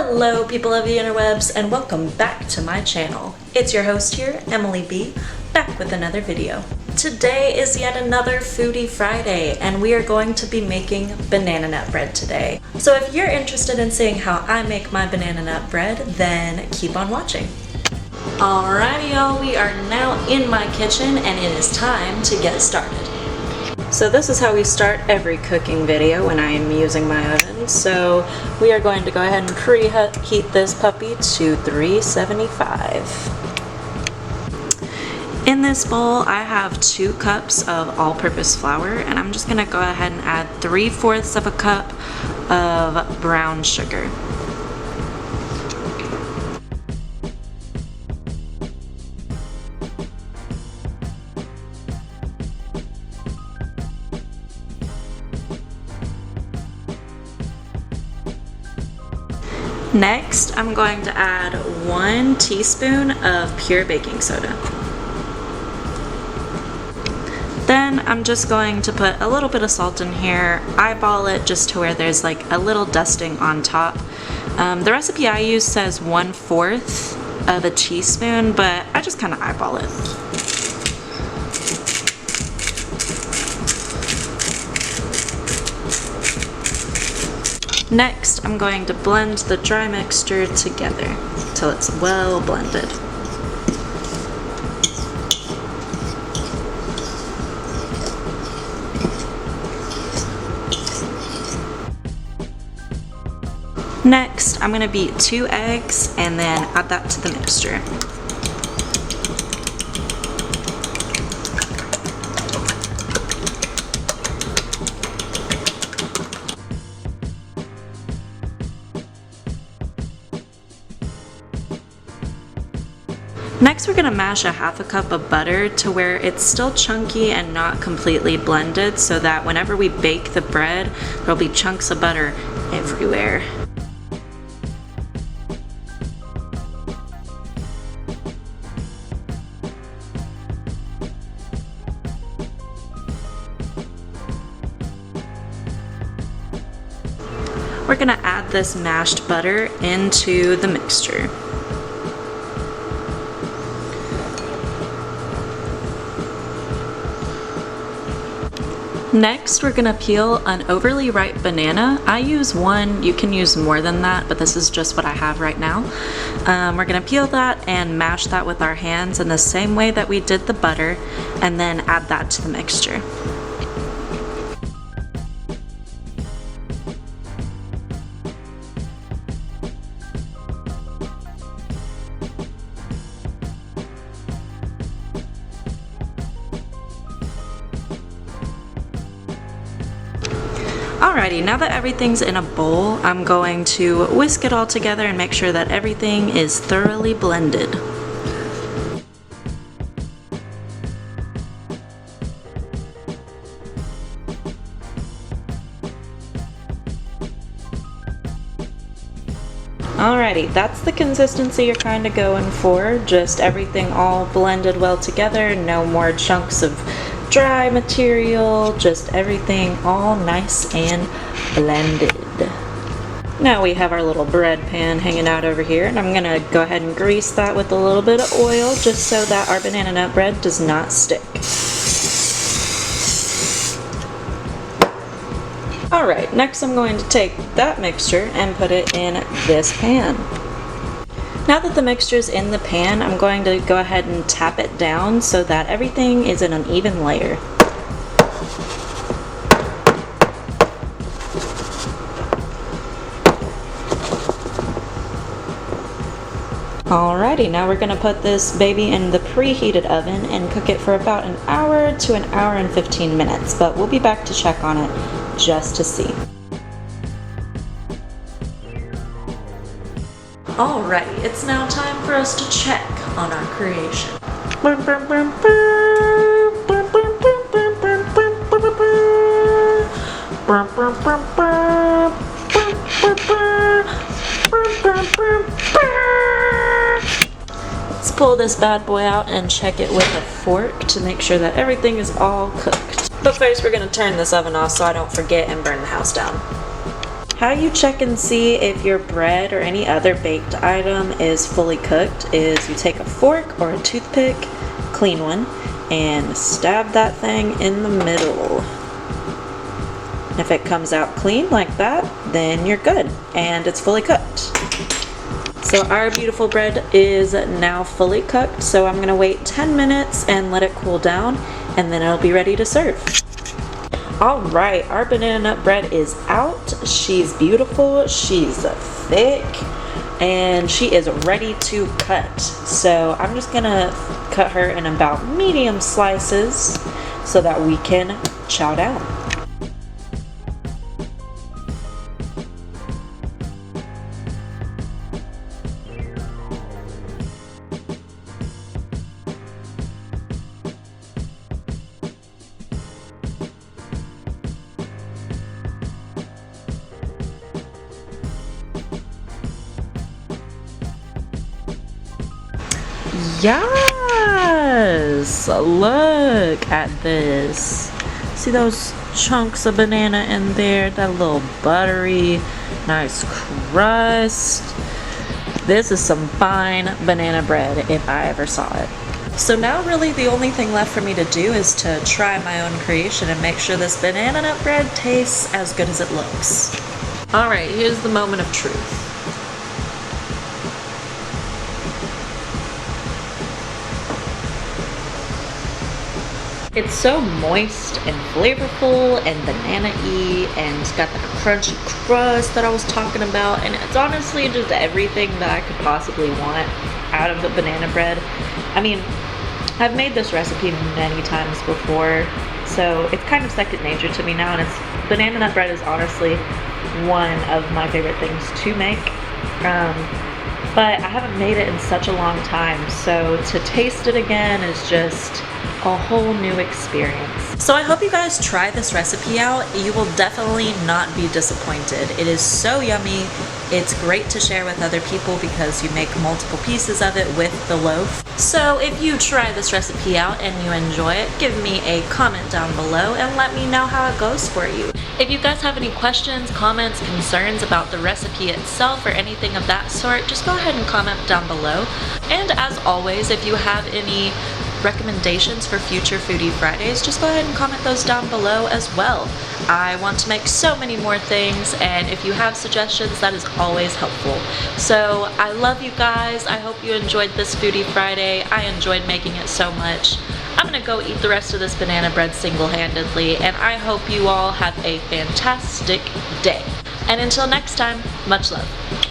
Hello people of the interwebs and welcome back to my channel. It's your host here, Emily B, back with another video. Today is yet another Foody Friday and we are going to be making banana nut bread today. So if you're interested in seeing how I make my banana nut bread, then keep on watching. Alrighty y'all, we are now in my kitchen and it is time to get started. So this is how we start every cooking video when I am using my oven. So we are going to go ahead and preheat this puppy to 375. In this bowl I have 2 cups of all-purpose flour and I'm just going to go ahead and add 3/4 of a cup of brown sugar. Next, I'm going to add 1 teaspoon of pure baking soda. Then I'm just going to put a little bit of salt in here, eyeball it just to where there's like a little dusting on top. The recipe I use says 1/4 of a teaspoon, but I just kind of eyeball it. Next, I'm going to blend the dry mixture together till it's well blended. Next, I'm going to beat 2 eggs and then add that to the mixture. Next, we're going to mash a 1/2 cup of butter to where it's still chunky and not completely blended so that whenever we bake the bread, there'll be chunks of butter everywhere. We're going to add this mashed butter into the mixture. Next, we're going to peel an overly ripe banana. I use 1, you can use more than that, but this is just what I have right now. We're going to peel that and mash that with our hands in the same way that we did the butter, and then add that to the mixture. Alrighty, now that everything's in a bowl, I'm going to whisk it all together and make sure that everything is thoroughly blended. Alrighty, that's the consistency you're kind of going for. Just everything all blended well together, no more chunks of dry material, just everything all nice and blended. Now we have our little bread pan hanging out over here, and I'm gonna go ahead and grease that with a little bit of oil just so that our banana nut bread does not stick. Alright, next I'm going to take that mixture and put it in this pan. Now that the mixture is in the pan, I'm going to go ahead and tap it down so that everything is in an even layer. Alrighty, now we're going to put this baby in the preheated oven and cook it for about 1 hour to 1 hour and 15 minutes, but we'll be back to check on it just to see. Alrighty, it's now time for us to check on our creation. Let's pull this bad boy out and check it with a fork to make sure that everything is all cooked. But first we're going to turn this oven off so I don't forget and burn the house down. How you check and see if your bread or any other baked item is fully cooked is you take a fork or a toothpick, clean one, and stab that thing in the middle. If it comes out clean like that, then you're good and it's fully cooked. So our beautiful bread is now fully cooked, so I'm gonna wait 10 minutes and let it cool down, and then it'll be ready to serve. All right, our banana nut bread is out. She's beautiful, she's thick, and she is ready to cut. So I'm just gonna cut her in about medium slices so that we can chow down. Yes! Look at this. See those chunks of banana in there? That little buttery, nice crust. This is some fine banana bread if I ever saw it. So now really the only thing left for me to do is to try my own creation and make sure this banana nut bread tastes as good as it looks. Alright, here's the moment of truth. It's so moist and flavorful and banana-y, and it's got that crunchy crust that I was talking about, and it's honestly just everything that I could possibly want out of the banana bread. I mean, I've made this recipe many times before, so it's kind of second nature to me now, and banana nut bread is honestly one of my favorite things to make. But I haven't made it in such a long time, so to taste it again is just a whole new experience. So I hope you guys try this recipe out. You will definitely not be disappointed. It is so yummy. It's great to share with other people because you make multiple pieces of it with the loaf. So if you try this recipe out and you enjoy it, give me a comment down below and let me know how it goes for you. If you guys have any questions, comments, concerns about the recipe itself or anything of that sort, just go ahead and comment down below. And as always, if you have any recommendations for future Foodie Fridays, just go ahead and comment those down below as well. I want to make so many more things, and if you have suggestions, that is always helpful. So I love you guys. I hope you enjoyed this Foodie Friday. I enjoyed making it so much. I'm gonna go eat the rest of this banana bread single-handedly, and I hope you all have a fantastic day. And until next time, much love.